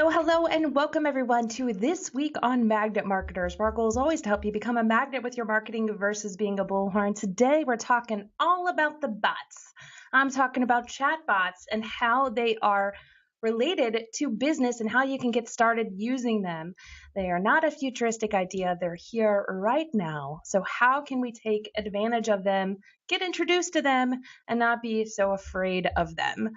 So hello and welcome everyone to This Week on Magnet Marketers, where our goal is always to help you become a magnet with your marketing versus being a bullhorn. Today we're talking all about the bots. I'm talking about chatbots and how they are related to business and how you can get started using them. They are not a futuristic idea, they're here right now. So how can we take advantage of them, get introduced to them, and not be so afraid of them?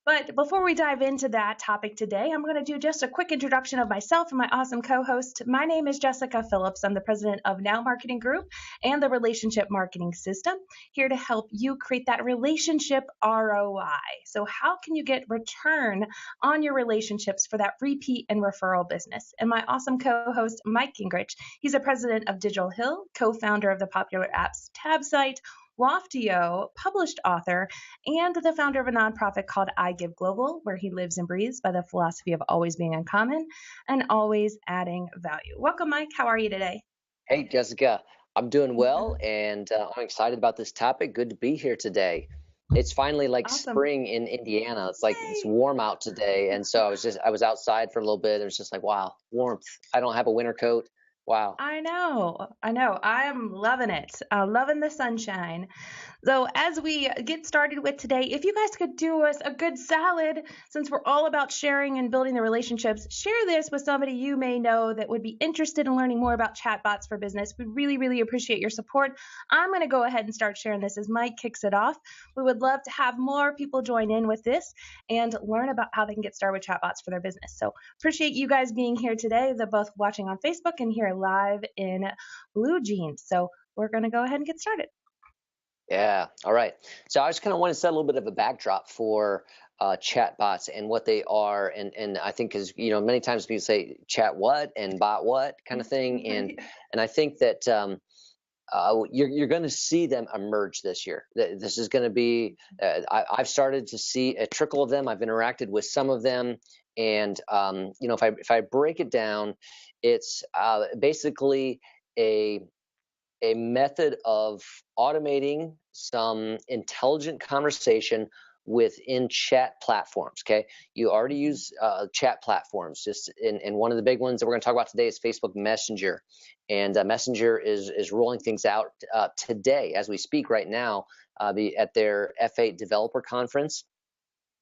But before we dive into that topic today, I'm going to do just a quick introduction of myself and my awesome co-host. My name is Jessica Phillips. I'm the president of Now Marketing Group and the Relationship Marketing System, here to help you create that relationship ROI. So how can you get return on your relationships for that repeat and referral business? And my awesome co-host, Mike Gingrich, he's the president of Digital Hill, co-founder of the popular apps Tab Site, Loftio, published author, and the founder of a nonprofit called I Give Global, where he lives and breathes by the philosophy of always being uncommon and always adding value. Welcome, Mike. How are you today? Hey, Jessica. I'm doing well, and I'm excited about this topic. Good to be here today. It's finally like Awesome. spring in Indiana. It's like it's Yay. warm out today, and so I was outside for a little bit. And it was just like, wow, warmth. I don't have a winter coat. Wow. I know. I am loving it. Loving the sunshine. So as we get started with today, if you guys could do us a good salad, since we're all about sharing and building the relationships, share this with somebody you may know that would be interested in learning more about chatbots for business. We really, really appreciate your support. I'm going to go ahead and start sharing this as Mike kicks it off. We would love to have more people join in with this and learn about how they can get started with chatbots for their business. So appreciate you guys being here today. They're both watching on Facebook and here live in Blue Jeans. So we're going to go ahead and get started. Yeah. All right. So I just kind of want to set a little bit of a backdrop for chatbots and what they are, and I think because many times people say chat what and bot what kind of thing, and I think that you're going to see them emerge this year. This is going to be. I've started to see a trickle of them. I've interacted with some of them, and if I break it down, it's basically a method of automating some intelligent conversation within chat platforms. Okay, you already use chat platforms. And one of the big ones that we're going to talk about today is Facebook Messenger, and Messenger is rolling things out today as we speak right now, at their F8 developer conference,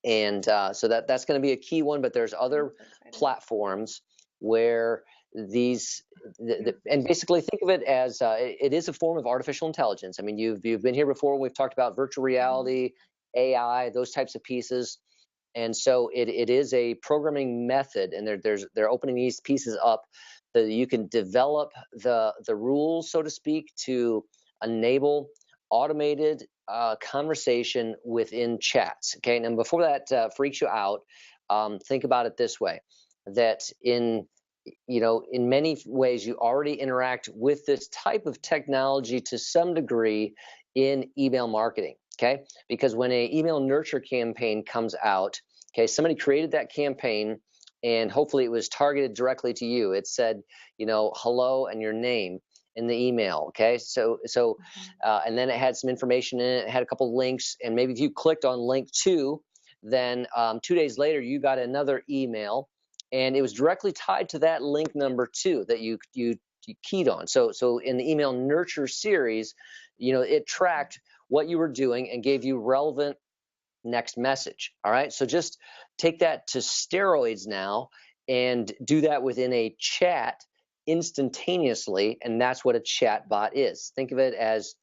and so that's going to be a key one. But there's other platforms where and basically think of it as it is a form of artificial intelligence. I mean, you've been here before. We've talked about virtual reality, AI, those types of pieces, and so it is a programming method, and they're opening these pieces up so that you can develop the rules, so to speak, to enable automated conversation within chats. Okay, and before that freaks you out, think about it this way: that in many ways, you already interact with this type of technology to some degree in email marketing, okay? Because when an email nurture campaign comes out, okay, somebody created that campaign, and hopefully it was targeted directly to you. It said, hello and your name in the email, okay? And then it had some information in it. It had a couple links, and maybe if you clicked on link 2, then 2 days later, you got another email, and it was directly tied to that link number 2 that you keyed on. So in the email nurture series, it tracked what you were doing and gave you relevant next message. All right. So just take that to steroids now and do that within a chat instantaneously, and that's what a chat bot is. Think of it as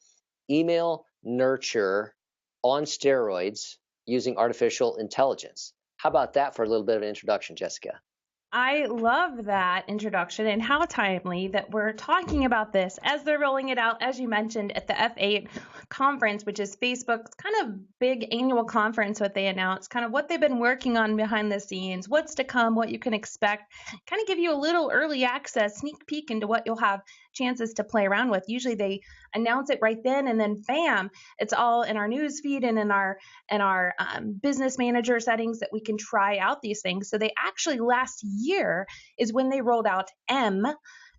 email nurture on steroids using artificial intelligence. How about that for a little bit of an introduction, Jessica? I love that introduction and how timely that we're talking about this as they're rolling it out, as you mentioned, at the F8 conference, which is Facebook's kind of big annual conference, what they announced, kind of what they've been working on behind the scenes, what's to come, what you can expect, kind of give you a little early access, sneak peek into what you'll have chances to play around with. Usually they announce it right then, and then bam, it's all in our news feed and in our business manager settings that we can try out these things. So they actually last year is when they rolled out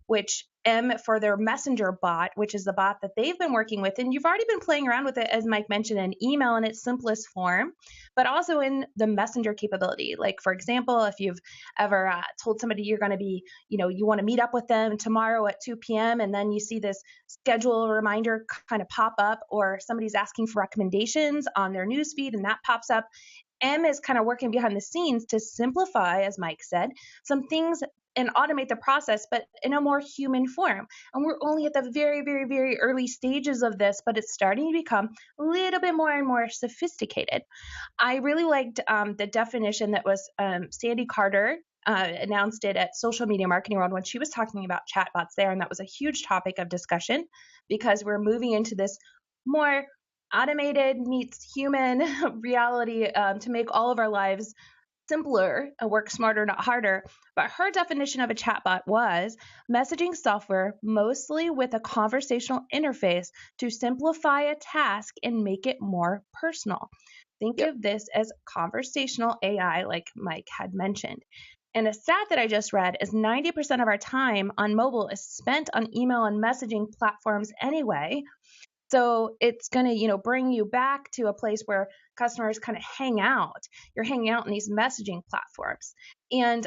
which M for their messenger bot, which is the bot that they've been working with. And you've already been playing around with it, as Mike mentioned, in email in its simplest form, but also in the messenger capability. Like, for example, if you've ever told somebody you're going to be, you want to meet up with them tomorrow at 2 p.m., and then you see this schedule reminder kind of pop up, or somebody's asking for recommendations on their newsfeed and that pops up. M is kind of working behind the scenes to simplify, as Mike said, some things and automate the process, but in a more human form. And we're only at the very, very, very early stages of this, but it's starting to become a little bit more and more sophisticated. I really liked the definition that was Sandy Carter announced it at Social Media Marketing World when she was talking about chatbots there. And that was a huge topic of discussion because we're moving into this more automated meets human reality to make all of our lives simpler and work smarter, not harder. But her definition of a chatbot was messaging software, mostly with a conversational interface to simplify a task and make it more personal. Think Yep. of this as conversational AI, like Mike had mentioned. And a stat that I just read is 90% of our time on mobile is spent on email and messaging platforms anyway. So it's going to, bring you back to a place where customers kind of hang out. You're hanging out in these messaging platforms. And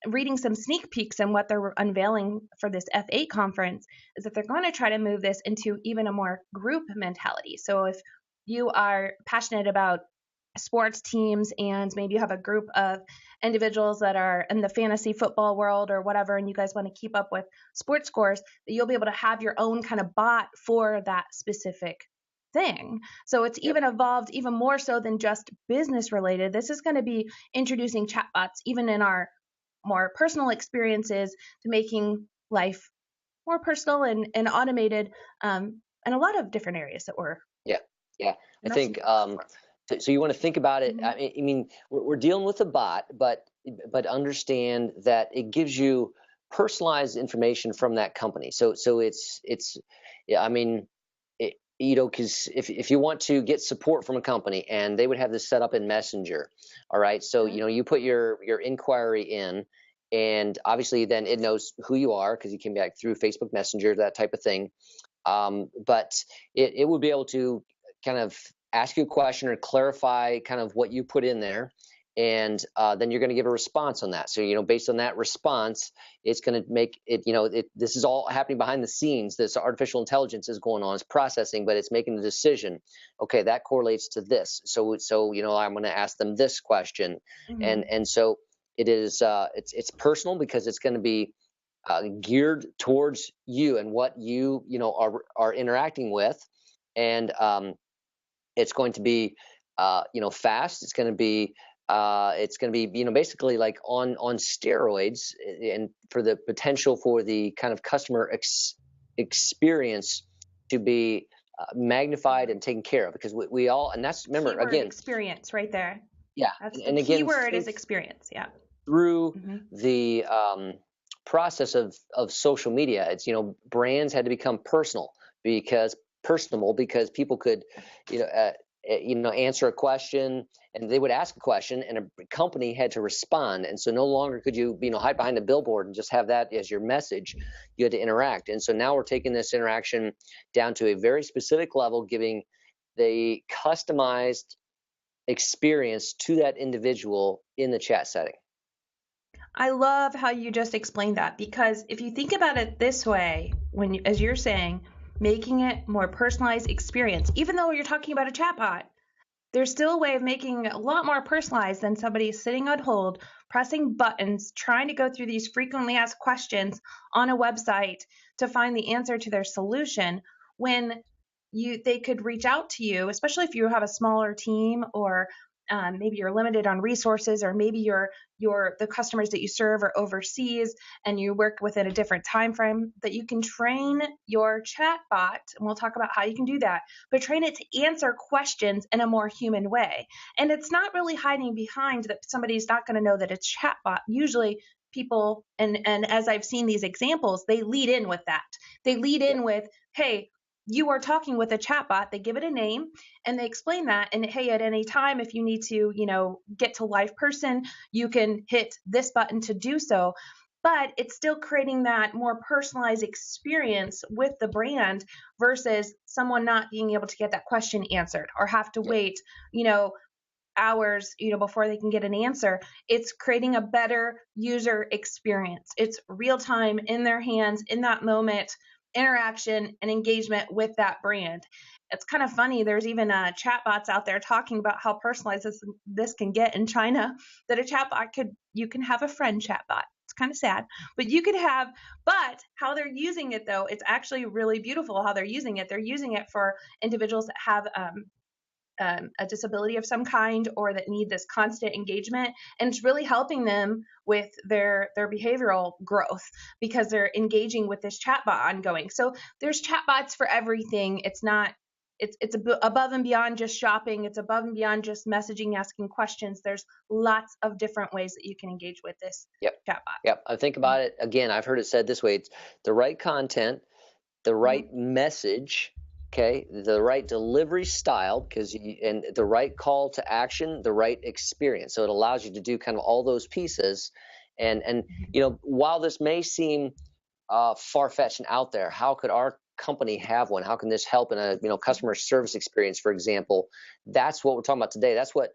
reading some sneak peeks and what they're unveiling for this F8 conference is that they're going to try to move this into even a more group mentality. So if you are passionate about sports teams and maybe you have a group of individuals that are in the fantasy football world or whatever, and you guys want to keep up with sports scores, you'll be able to have your own kind of bot for that specific thing. So it's Yep. even evolved even more so than just business related. This is going to be introducing chatbots even in our more personal experiences to making life more personal and automated in a lot of different areas that we're Yeah. Yeah. I think, messaging platforms. so you want to think about it. Mhm. I mean, we're dealing with a bot, but understand that it gives you personalized information from that company. So it's yeah. I mean, because if you want to get support from a company and they would have this set up in Messenger, all right. So you put your inquiry in, and obviously then it knows who you are because you came back through Facebook Messenger, that type of thing. But it would be able to kind of ask you a question or clarify kind of what you put in there, and then you're going to give a response on that. So based on that response, it's going to make it. This is all happening behind the scenes. This artificial intelligence is going on, it's processing, but it's making the decision. Okay, that correlates to this. So I'm going to ask them this question, Mhm. and so it is. It's personal because it's going to be geared towards you and what are interacting with, and it's going to be fast. It's going to be basically like on steroids, and for the potential for the kind of customer experience to be magnified and taken care of, because we all, and that's, remember Keyword again, experience right there. yeah, That's the and key again, word is think experience. Yeah. through Hmm. the process of social media. It's brands had to become personable because people could you know uh, answer a question, and they would ask a question and a company had to respond, and so no longer could you hide behind a billboard and just have that as your message. You had to interact, and so now we're taking this interaction down to a very specific level, giving the customized experience to that individual in the chat setting. I love how you just explained that because if you think about it this way, as you're saying, making it more personalized experience, even though you're talking about a chatbot, there's still a way of making it a lot more personalized than somebody sitting on hold, pressing buttons, trying to go through these frequently asked questions on a website to find the answer to their solution when they could reach out to you, especially if you have a smaller team or maybe you're limited on resources, or maybe the customers that you serve are overseas and you work within a different time frame, that you can train your chat bot, and we'll talk about how you can do that, but train it to answer questions in a more human way. And it's not really hiding behind that somebody's not going to know that it's chatbot. Usually people, and as I've seen these examples, they lead in with that. They lead Yeah. in with, hey, you are talking with a chatbot. They give it a name and they explain that. And hey, at any time, if you need to, get to live person, you can hit this button to do so. but it's still creating that more personalized experience with the brand versus someone not being able to get that question answered or have to Yep. wait, hours, before they can get an answer. It's creating a better user experience. It's real time in their hands in that moment, interaction and engagement with that brand. It's kind of funny. There's even chatbots out there talking about how personalized this can get in China. That a chatbot you can have a friend chatbot. It's kind of sad, but but how they're using it though, it's actually really beautiful how they're using it. They're using it for individuals that have a disability of some kind or that need this constant engagement, and it's really helping them with their behavioral growth because they're engaging with this chatbot ongoing. So there's chatbots for everything. It's above and beyond just shopping. It's above and beyond just messaging, asking questions. There's lots of different ways that you can engage with this Yep. chatbot. Yep. I think about it again. I've heard it said this way: it's the right content, the right message, okay, the right delivery style, and the right call to action, the right experience. So it allows you to do kind of all those pieces. And while this may seem far-fetched and out there, how could our company have one? How can this help in a customer service experience, for example? That's what we're talking about today. That's what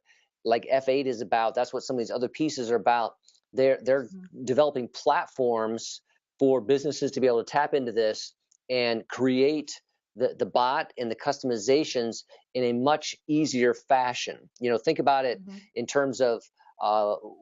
like F8 is about. That's what some of these other pieces are about. They're developing platforms for businesses to be able to tap into this and create the bot and the customizations in a much easier fashion. Think about it in terms of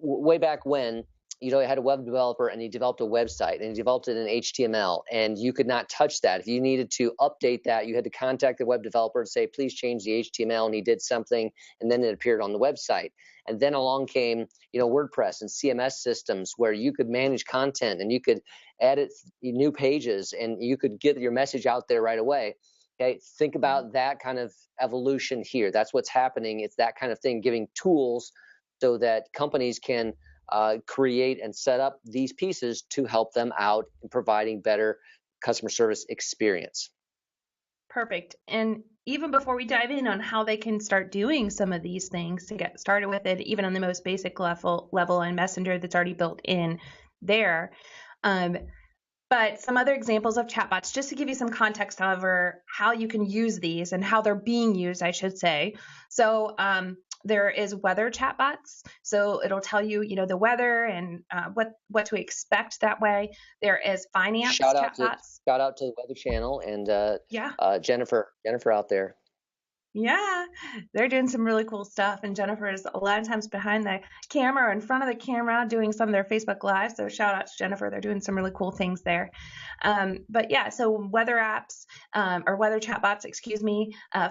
way back when, you had a web developer and he developed a website and he developed it in HTML, and you could not touch that. If you needed to update that, you had to contact the web developer and say, please change the HTML, and he did something, and then it appeared on the website. And then along came, WordPress and CMS systems where you could manage content and you could edit new pages and you could get your message out there right away. Okay, think about that kind of evolution here. That's what's happening. It's that kind of thing, giving tools so that companies can create and set up these pieces to help them out in providing better customer service experience. Perfect. And even before we dive in on how they can start doing some of these things to get started with it, even on the most basic level on Messenger that's already built in there. But some other examples of chatbots, just to give you some context over how you can use these and how they're being used, I should say. So there is weather chatbots. So it'll tell you, the weather and what to expect that way. There is finance chatbots. Shout out to the Weather Channel and Jennifer out there. Yeah, they're doing some really cool stuff. And Jennifer's a lot of times behind the camera or in front of the camera doing some of their Facebook Lives. So shout out to Jennifer. They're doing some really cool things there. But yeah, so weather apps or weather chatbots,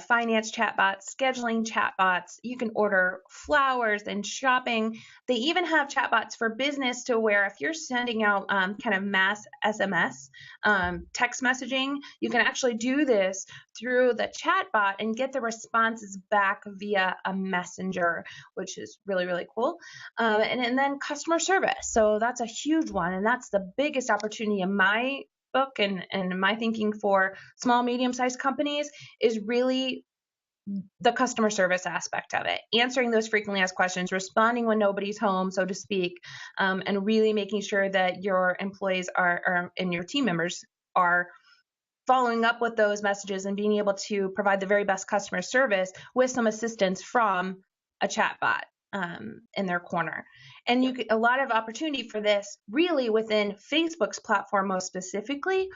finance chatbots, scheduling chatbots. You can order flowers and shopping. They even have chatbots for business to where if you're sending out kind of mass SMS, text messaging, you can actually do this through the chatbot and get the responses back via a messenger, which is really, really cool. And then customer service. So that's a huge one. And that's the biggest opportunity in my book and my thinking for small, medium-sized companies is really the customer service aspect of it, answering those frequently asked questions, responding when nobody's home, so to speak, and really making sure that your employees and your team members are following up with those messages and being able to provide the very best customer service with some assistance from a chatbot in their corner. And you get a lot of opportunity for this really within Facebook's platform most specifically.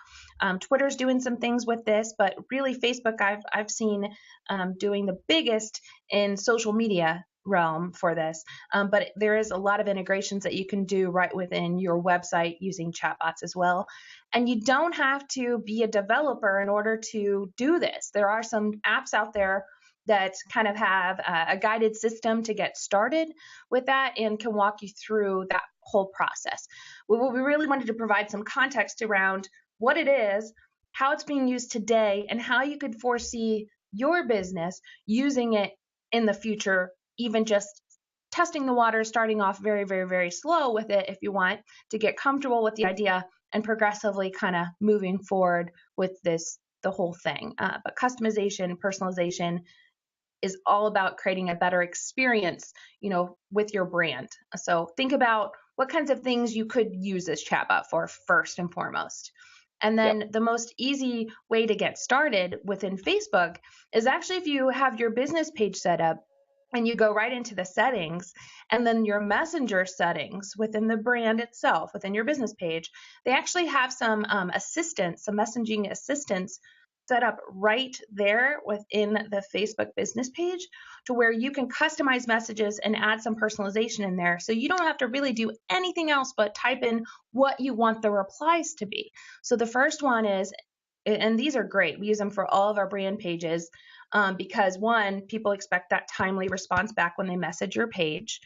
Twitter's doing some things with this, but really Facebook I've seen doing the biggest in social media realm for this. But there is a lot of integrations that you can do right within your website using chatbots as well. And you don't have to be a developer in order to do this. There are some apps out there that kind of have a guided system to get started with that and can walk you through that whole process. We really wanted to provide some context around what it is, how it's being used today, and how you could foresee your business using it in the future, even just testing the water, starting off very, very, very slow with it if you want to get comfortable with the idea and progressively kind of moving forward with the whole thing. But customization, personalization is all about creating a better experience, with your brand. So think about what kinds of things you could use this chatbot for first and foremost. And then the most easy way to get started within Facebook is actually if you have your business page set up and you go right into the settings and then your messenger settings within the brand itself, within your business page, they actually have some assistance, some messaging assistance set up right there within the Facebook business page to where you can customize messages and add some personalization in there. So you don't have to really do anything else but type in what you want the replies to be. So the first one is, and these are great, we use them for all of our brand pages because one, people expect that timely response back when they message your page.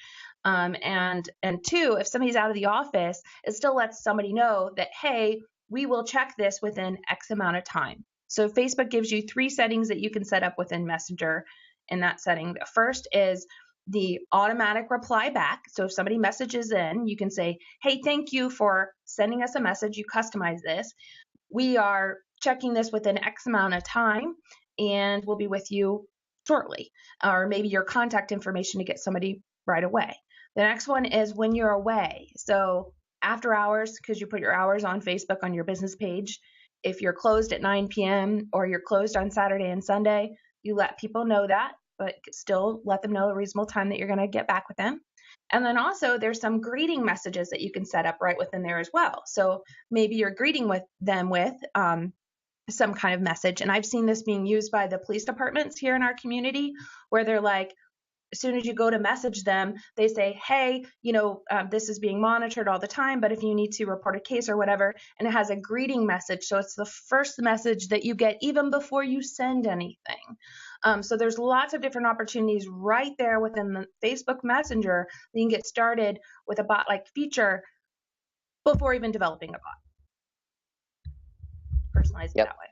And two, if somebody's out of the office, it still lets somebody know that, hey, we will check this within X amount of time. So Facebook gives you 3 settings that you can set up within Messenger in that setting. The first is the automatic reply back. So if somebody messages in, you can say, hey, thank you for sending us a message. You customize this. We are checking this within X amount of time and we'll be with you shortly. Or maybe your contact information to get somebody right away. The next one is when you're away. So after hours, because you put your hours on Facebook on your business page, if you're closed at 9 p.m. or you're closed on Saturday and Sunday, you let people know that, but still let them know a reasonable time that you're going to get back with them. And then also there's some greeting messages that you can set up right within there as well. So maybe you're greeting with them with some kind of message. And I've seen this being used by the police departments here in our community where they're like, as soon as you go to message them, they say, hey, this is being monitored all the time, but if you need to report a case or whatever, and it has a greeting message. So it's the first message that you get even before you send anything. So there's lots of different opportunities right there within the Facebook Messenger that you can get started with a bot-like feature before even developing a bot. Personalize it that way.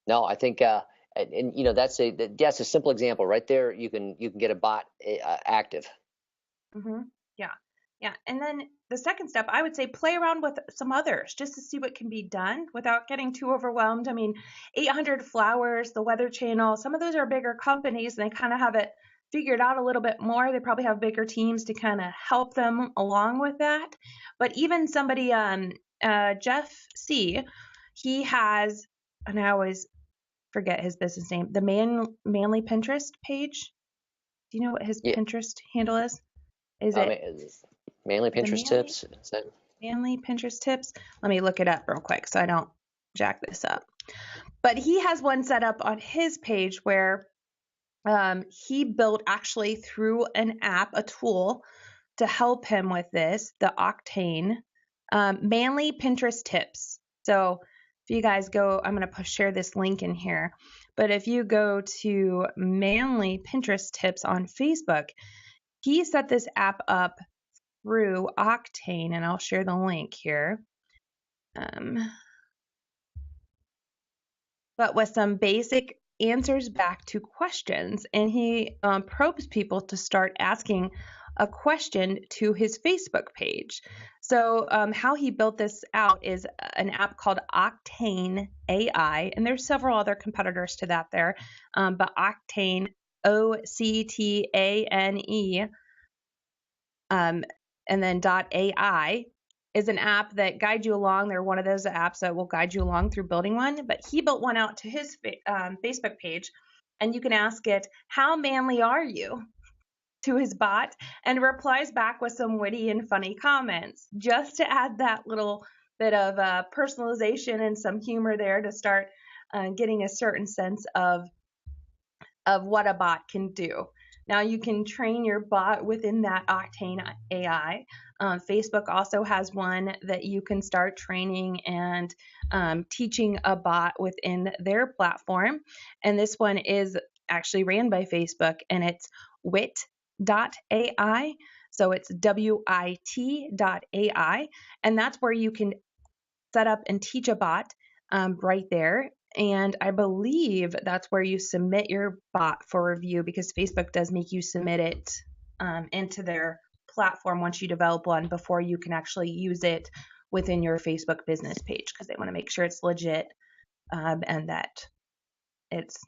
No, I think that's a simple example right there. You can get a bot active. Yeah. And then the second step, I would say play around with some others just to see what can be done without getting too overwhelmed. I mean, 800 Flowers, the Weather Channel, some of those are bigger companies and they kind of have it figured out a little bit more. They probably have bigger teams to kind of help them along with that. But even somebody, Jeff C., he has, and I always forget his business name, the Manly Pinterest page. Do you know what his Pinterest handle is? Is it Manly Pinterest tips? Is that... Manly Pinterest tips? Let me look it up real quick so I don't jack this up. But he has one set up on his page where he built actually through an app, a tool to help him with this, the Octane Manly Pinterest tips. So if you guys go, I'm going to share this link in here. But if you go to Manly Pinterest tips on Facebook, he set this app up through Octane, and I'll share the link here. But with some basic answers back to questions, and he probes people to start asking a question to his Facebook page. So how he built this out is an app called Octane AI, and there's several other competitors to that there, but Octane, OCTANE, and then .ai is an app that guides you along. They're one of those apps that will guide you along through building one, but he built one out to his Facebook page, and you can ask it, how manly are you, to his bot, and replies back with some witty and funny comments just to add that little bit of personalization and some humor there to start getting a certain sense of what a bot can do. Now you can train your bot within that Octane AI. Facebook also has one that you can start training and teaching a bot within their platform. And this one is actually ran by Facebook, and it's wit.ai. So it's WIT.ai. And that's where you can set up and teach a bot right there. And I believe that's where you submit your bot for review, because Facebook does make you submit it into their platform once you develop one before you can actually use it within your Facebook business page, because they want to make sure it's legit and that it's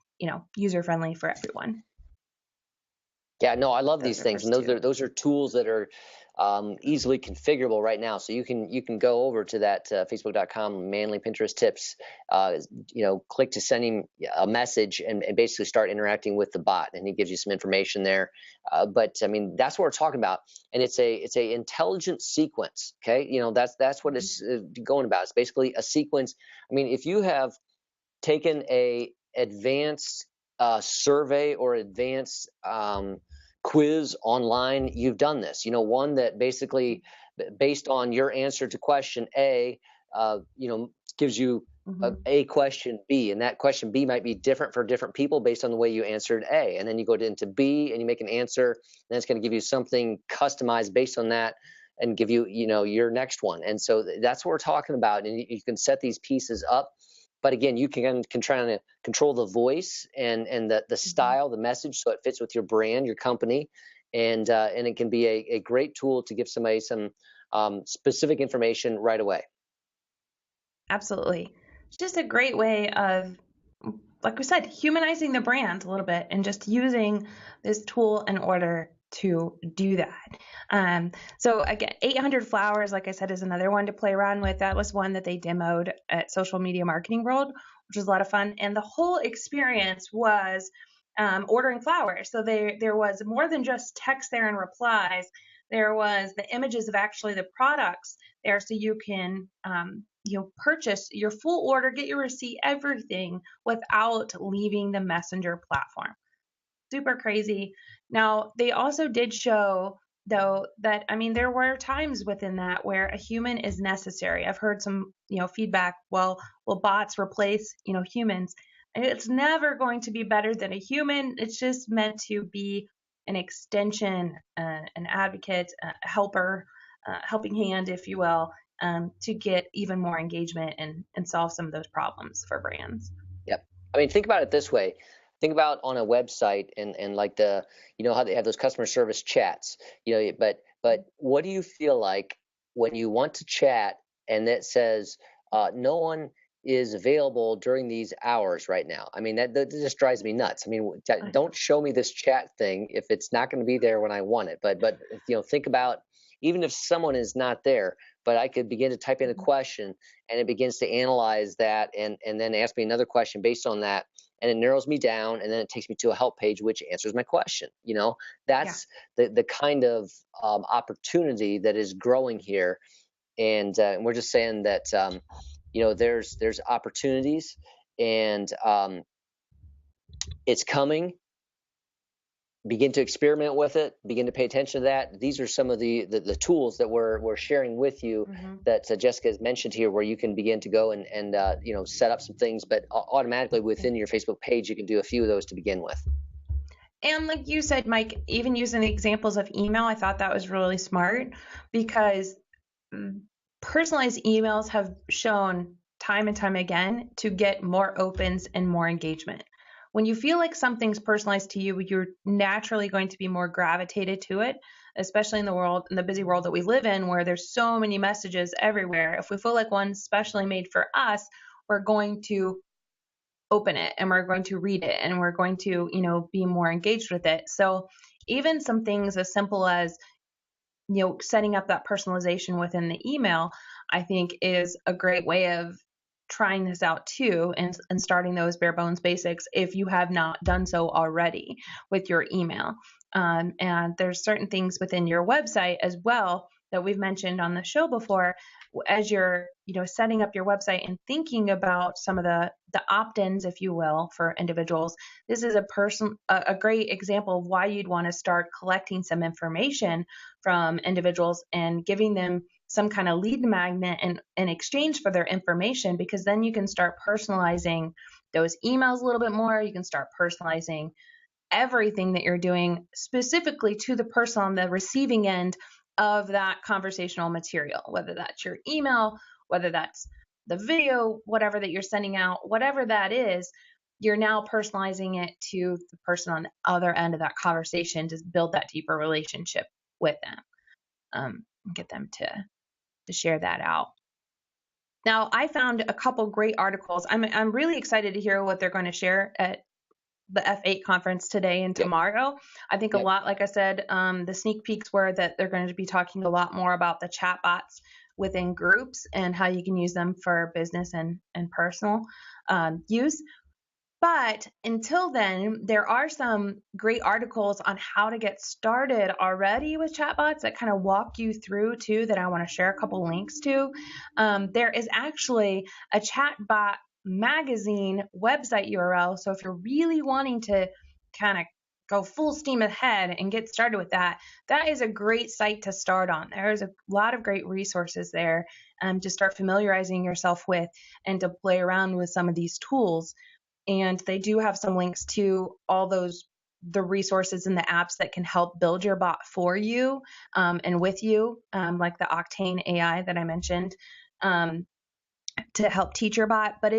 user friendly for everyone. Yeah, no, I love Those these are things, and first two. those are tools that are easily configurable right now. So you can go over to that Facebook.com Manly Pinterest Tips, click to send him a message and basically start interacting with the bot, and he gives you some information there. But I mean, that's what we're talking about, and it's a intelligent sequence. Okay, that's what it's going about. It's basically a sequence. I mean, if you have taken a advanced survey or advanced quiz online, you've done this. One that basically, based on your answer to question A, gives you a question B, and that question B might be different for different people based on the way you answered A. And then you go into B and you make an answer, and it's going to give you something customized based on that and give you, your next one. And so that's what we're talking about. And you can set these pieces up. But again, you can try to control the voice and the style, the message, so it fits with your brand, your company, and it can be a great tool to give somebody some specific information right away. Absolutely. It's just a great way of, like we said, humanizing the brand a little bit and just using this tool in order to do that. So again, 800 Flowers, like I said, is another one to play around with. That was one that they demoed at Social Media Marketing World, which was a lot of fun. And the whole experience was ordering flowers. So there was more than just text there and replies. There was the images of actually the products there, so you can purchase your full order, get your receipt, everything without leaving the messenger platform. Super crazy. Now, they also did show, though, that, I mean, there were times within that where a human is necessary. I've heard some, feedback, well, will bots replace, humans? And it's never going to be better than a human. It's just meant to be an extension, an advocate, a helper, helping hand, if you will, to get even more engagement and solve some of those problems for brands. Yep. I mean, think about it this way. Think about on a website and like how they have those customer service chats, but what do you feel like when you want to chat and it says no one is available during these hours right now? I mean, that just drives me nuts. I mean, don't show me this chat thing if it's not going to be there when I want it. But think about, even if someone is not there, but I could begin to type in a question and it begins to analyze that and then ask me another question based on that, and it narrows me down, and then it takes me to a help page which answers my question. That's the kind of opportunity that is growing here, and we're just saying that there's opportunities, and it's coming. Begin to experiment with it, begin to pay attention to that. These are some of the tools that we're sharing with you that Jessica has mentioned here, where you can begin to go and set up some things, but automatically within your Facebook page, you can do a few of those to begin with. And like you said, Mike, even using examples of email, I thought that was really smart, because personalized emails have shown time and time again to get more opens and more engagement. When you feel like something's personalized to you, you're naturally going to be more gravitated to it, especially in the busy world that we live in, where there's so many messages everywhere. If we feel like one's specially made for us, we're going to open it and we're going to read it and we're going to, be more engaged with it. So even some things as simple as, setting up that personalization within the email, I think is a great way of trying this out too, and starting those bare bones basics if you have not done so already with your email. And there's certain things within your website as well that we've mentioned on the show before, as you're setting up your website and thinking about some of the opt-ins, if you will, for individuals. This is a great example of why you'd want to start collecting some information from individuals and giving them some kind of lead magnet in exchange for their information, because then you can start personalizing those emails a little bit more. You can start personalizing everything that you're doing specifically to the person on the receiving end of that conversational material, whether that's your email, whether that's the video, whatever that you're sending out, whatever that is, you're now personalizing it to the person on the other end of that conversation to build that deeper relationship with them, and get them to share that out. Now, I found a couple great articles. I'm really excited to hear what they're going to share at the F8 conference today and Yep. tomorrow. I think a Yep. lot, like I said, the sneak peeks were that they're going to be talking a lot more about the chatbots within groups and how you can use them for business and personal use. But until then, there are some great articles on how to get started already with chatbots that kind of walk you through too, that I want to share a couple links to. There is actually a chatbot magazine website URL. So if you're really wanting to kind of go full steam ahead and get started with that, that is a great site to start on. There's a lot of great resources there to start familiarizing yourself with and to play around with some of these tools. And they do have some links to all the resources and the apps that can help build your bot for you and with you, like the Octane AI that I mentioned, to help teach your bot. But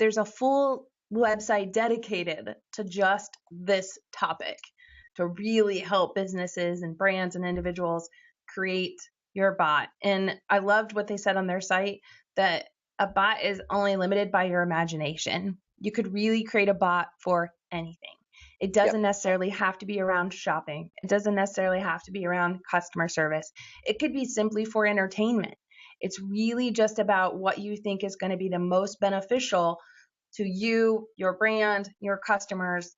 there's a full website dedicated to just this topic to really help businesses and brands and individuals create your bot. And I loved what they said on their site, that a bot is only limited by your imagination. You could really create a bot for anything. It Yep. doesn't necessarily have to be around shopping. It doesn't necessarily have to be around customer service. It could be simply for entertainment. It's really just about what you think is going to be the most beneficial to you, your brand, your customers,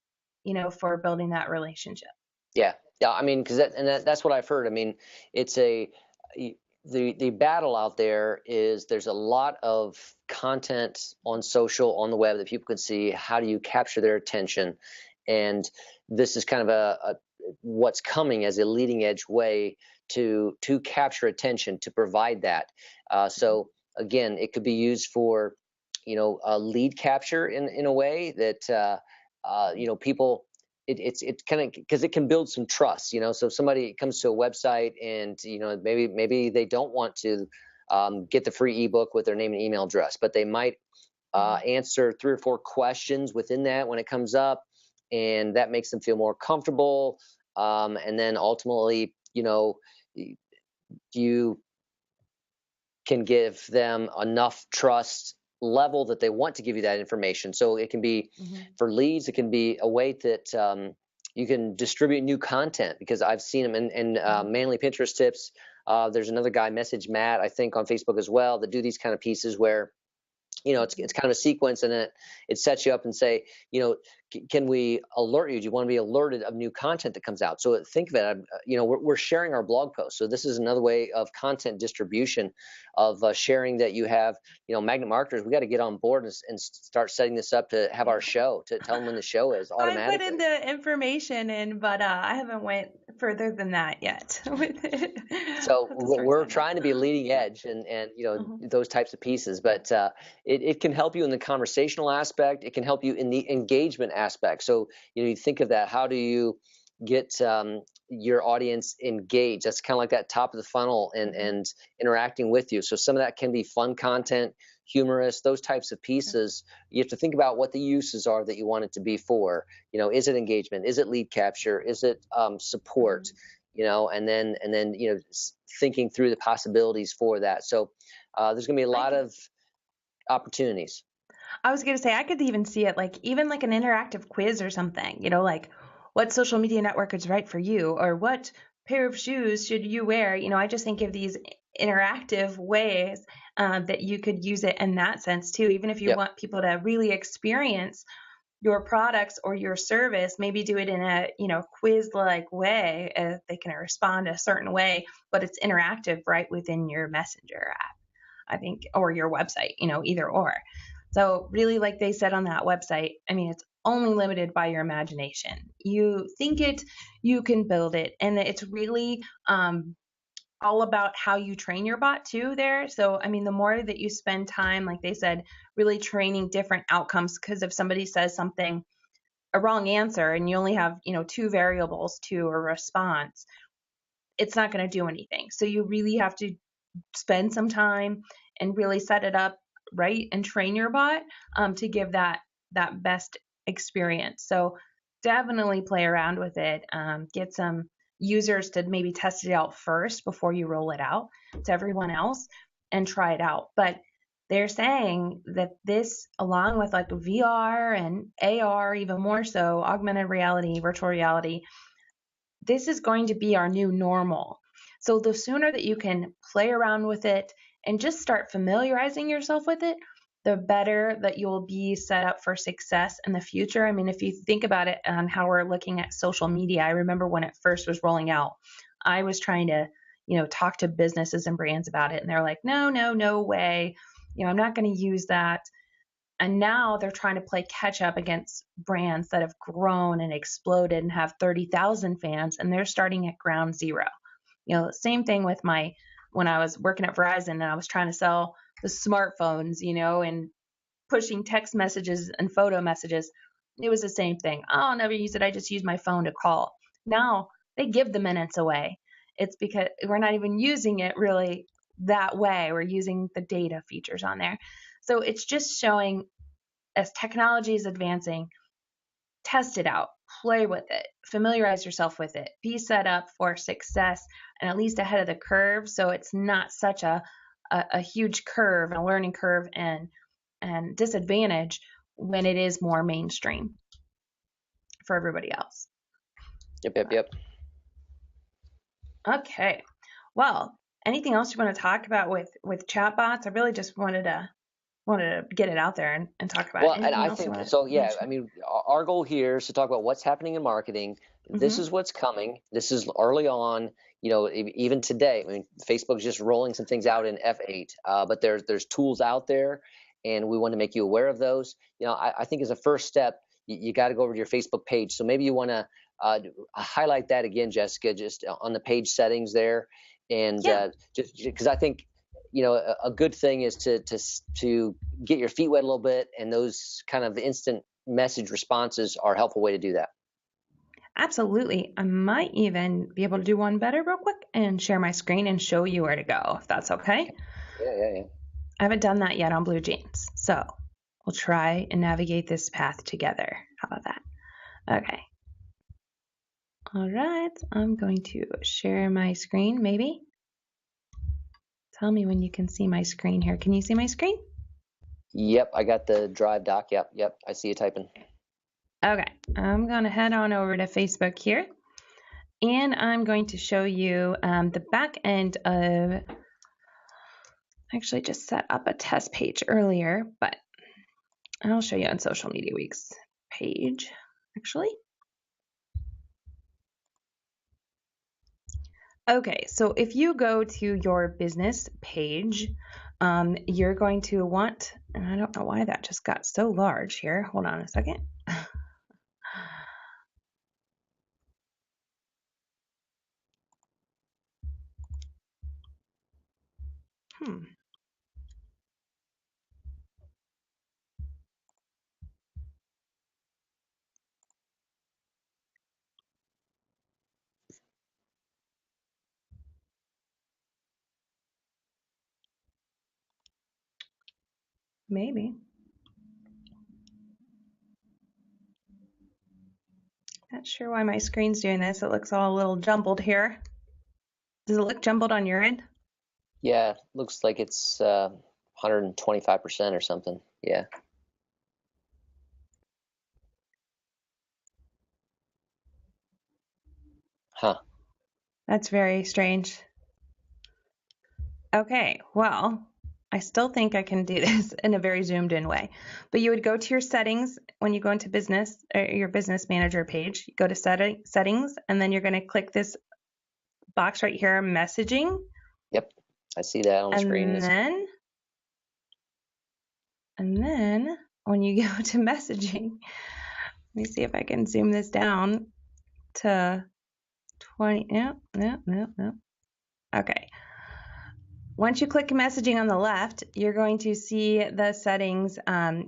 for building that relationship. Yeah. Yeah. I mean, because that's what I've heard. I mean, it's the battle out there is there's a lot of content on social, on the web that people can see. How do you capture their attention? And this is kind of a what's coming as a leading edge way to capture attention, to provide that. So again, it could be used for, lead capture in a way that people. It's kind of because it can build some trust. So if somebody comes to a website and maybe they don't want to get the free ebook with their name and email address, but they might answer 3 or 4 questions within that when it comes up, and that makes them feel more comfortable. And then ultimately, you can give them enough trust level that they want to give you that information. So it can be for leads, it can be a way that you can distribute new content, because I've seen them in mainly Pinterest tips. There's another guy, Message Matt, I think on Facebook as well, that do these kind of pieces where it's kind of a sequence, and it sets you up and say, can we alert you? Do you want to be alerted of new content that comes out? So think of it, we're sharing our blog posts. So this is another way of content distribution, of sharing that you have, magnet marketers. We got to get on board and start setting this up to have our show, to tell them when the show is automatically. I put in the information in, but I haven't went further than that yet with it. So we're trying to be leading edge and those types of pieces, but it can help you in the conversational aspect. It can help you in the engagement aspect. So you think of that. How do you get your audience engaged? That's kind of like that top of the funnel and interacting with you. So some of that can be fun content, humorous, those types of pieces. You have to think about what the uses are that you want it to be for. Is it engagement? Is it lead capture? Is it support? And then thinking through the possibilities for that. So there's going to be a lot of opportunities. I was going to say, I could even see it even like an interactive quiz or something, like what social media network is right for you, or what pair of shoes should you wear? I just think of these interactive ways that you could use it in that sense too. Even if you Yep. want people to really experience your products or your service, maybe do it in a quiz-like way. They can respond a certain way, but it's interactive right within your messenger app, I think, or your website, either or. So really, like they said on that website, I mean, it's only limited by your imagination. You think it, you can build it, and it's really all about how you train your bot too there. So, I mean, the more that you spend time, like they said, really training different outcomes, because if somebody says something, a wrong answer, and you only have, 2 variables to a response, it's not going to do anything. So you really have to spend some time and really set it up right and train your bot to give that best experience. So definitely play around with it. Get some users to maybe test it out first before you roll it out to everyone else and try it out. But they're saying that this, along with like VR and AR, even more so, augmented reality, virtual reality, this is going to be our new normal. So the sooner that you can play around with it and just start familiarizing yourself with it, the better that you'll be set up for success in the future. I mean, if you think about it on how we're looking at social media, I remember when it first was rolling out, I was trying to, talk to businesses and brands about it. And they're like, no, no, no way. I'm not going to use that. And now they're trying to play catch up against brands that have grown and exploded and have 30,000 fans, and they're starting at ground zero. Same thing with when I was working at Verizon and I was trying to sell the smartphones, and pushing text messages and photo messages. It was the same thing. Oh, I'll never use it. I just use my phone to call. Now they give the minutes away. It's because we're not even using it really that way. We're using the data features on there. So it's just showing, as technology is advancing, test it out, play with it, familiarize yourself with it, be set up for success and at least ahead of the curve, so it's not such a huge curve, a learning curve and disadvantage when it is more mainstream for everybody else. Yep. Okay. Well, anything else you want to talk about with chatbots? I really just wanted to get it out there and talk about it. Well, and I think so. Yeah, I mean, our goal here is to talk about what's happening in marketing. This is what's coming. This is early on. Even today, I mean, Facebook's just rolling some things out in F8, but there's tools out there, and we want to make you aware of those. I think as a first step, you got to go over to your Facebook page. So maybe you want to highlight that again, Jessica, just on the page settings there, and just because I think a good thing is to get your feet wet a little bit, and those kind of instant message responses are a helpful way to do that. Absolutely. I might even be able to do one better real quick and share my screen and show you where to go, if that's okay. Yeah. I haven't done that yet on Blue Jeans, so we'll try and navigate this path together. How about that? Okay. All right. I'm going to share my screen, maybe. Tell me when you can see my screen here. Can you see my screen? Yep, I got the Drive doc. Yep, I see you typing. Okay, I'm going to head on over to Facebook here, and I'm going to show you the back end of, actually just set up a test page earlier, but I'll show you on Social Media Week's page, actually. Okay, so if you go to your business page, you're going to want, and I don't know why that just got so large here. Hold on a second. Maybe. Not sure why my screen's doing this. It looks all a little jumbled here. Does it look jumbled on your end? Yeah, looks like it's 125% or something. Yeah. Huh. That's very strange. Okay, well, I still think I can do this in a very zoomed in way. But you would go to your settings when you go into business, or your business manager page. You go to settings, and then you're going to click this box right here, messaging. Yep, I see that on the screen. And then when you go to messaging, let me see if I can zoom this down to 20. No. Okay. Once you click messaging on the left, you're going to see the settings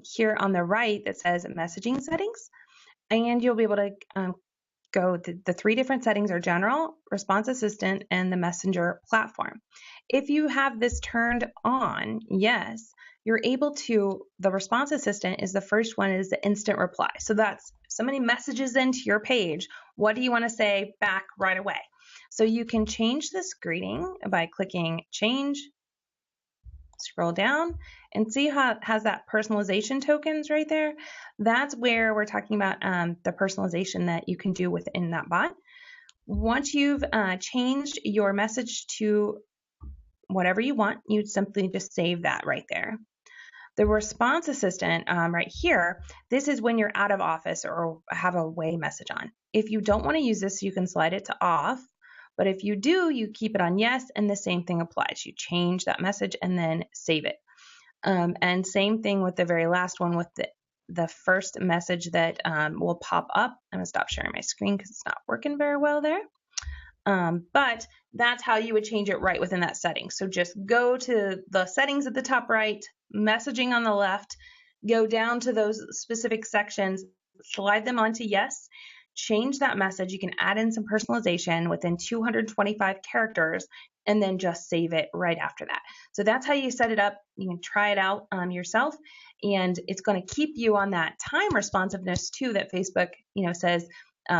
here on the right that says messaging settings. And you'll be able to go, the three different settings are general, response assistant, and the messenger platform. If you have this turned on, yes, you're able to, the response assistant is the first one, is the instant reply. So that's somebody messages into your page. What do you want to say back right away? So you can change this greeting by clicking change Scroll down and see how it has that personalization tokens right there. That's where we're talking about the personalization that you can do within that bot. Once you've changed your message to whatever you want, you'd simply just save that right there. The response assistant right here, this is when you're out of office or have a away message on. If you don't want to use this, you can slide it to off. But if you do, you keep it on yes, and the same thing applies. You change that message and then save it. And same thing with the very last one with the first message that will pop up. I'm going to stop sharing my screen because it's not working very well there. But that's how you would change it right within that setting. So just go to the settings at the top right, messaging on the left, go down to those specific sections, slide them onto yes, change that message. You can add in some personalization within 225 characters and then just save it right after that. So that's how you set it up. You can try it out yourself, and it's going to keep you on that time responsiveness too that Facebook, says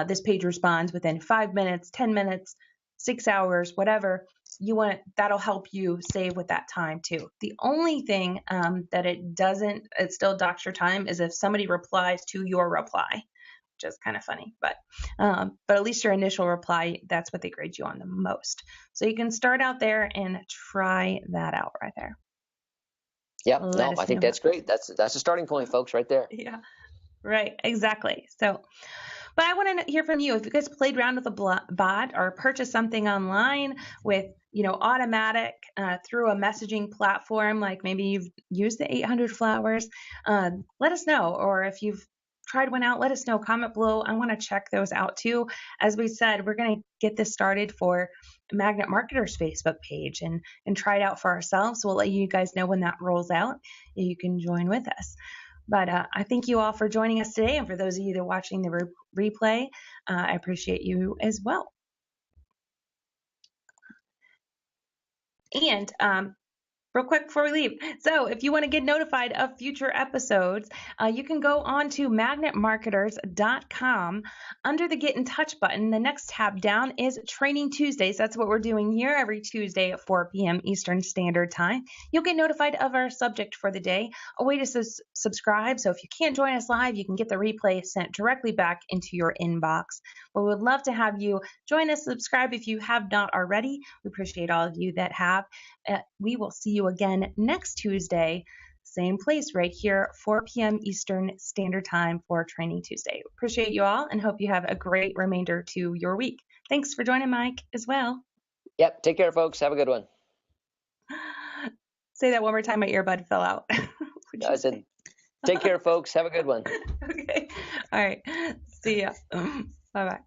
this page responds within 5 minutes, 10 minutes, 6 hours, whatever you want. That'll help you save with that time too. The only thing that it still docks your time is if somebody replies to your reply, which is kind of funny, but at least your initial reply, that's what they grade you on the most. So you can start out there and try that out right there. Yeah, no, I think that's great. That's a starting point, folks, right there. Yeah, right, exactly. So, but I want to hear from you. If you guys played around with a bot or purchased something online with, automatic through a messaging platform, like maybe you've used the 800 flowers, let us know. Or if you've tried one out, let us know. Comment below. I want to check those out too. As we said, we're going to get this started for Magnet Marketer's Facebook page and try it out for ourselves. We'll let you guys know when that rolls out. You can join with us. But I thank you all for joining us today. And for those of you that are watching the replay, I appreciate you as well. And real quick before we leave. So if you want to get notified of future episodes, you can go on to magnetmarketers.com. Under the Get in Touch button, the next tab down is Training Tuesdays. That's what we're doing here every Tuesday at 4 p.m. Eastern Standard Time. You'll get notified of our subject for the day, a way to subscribe. So if you can't join us live, you can get the replay sent directly back into your inbox. But we would love to have you join us, subscribe if you have not already. We appreciate all of you that have. We will see you again next Tuesday, same place right here, 4 p.m. Eastern Standard Time for Training Tuesday. Appreciate you all and hope you have a great remainder to your week. Thanks for joining, Mike, as well. Yep. Take care, folks. Have a good one. Say that one more time. My earbud fell out. I said, take care, folks. Have a good one. Okay. All right. See ya. Bye-bye.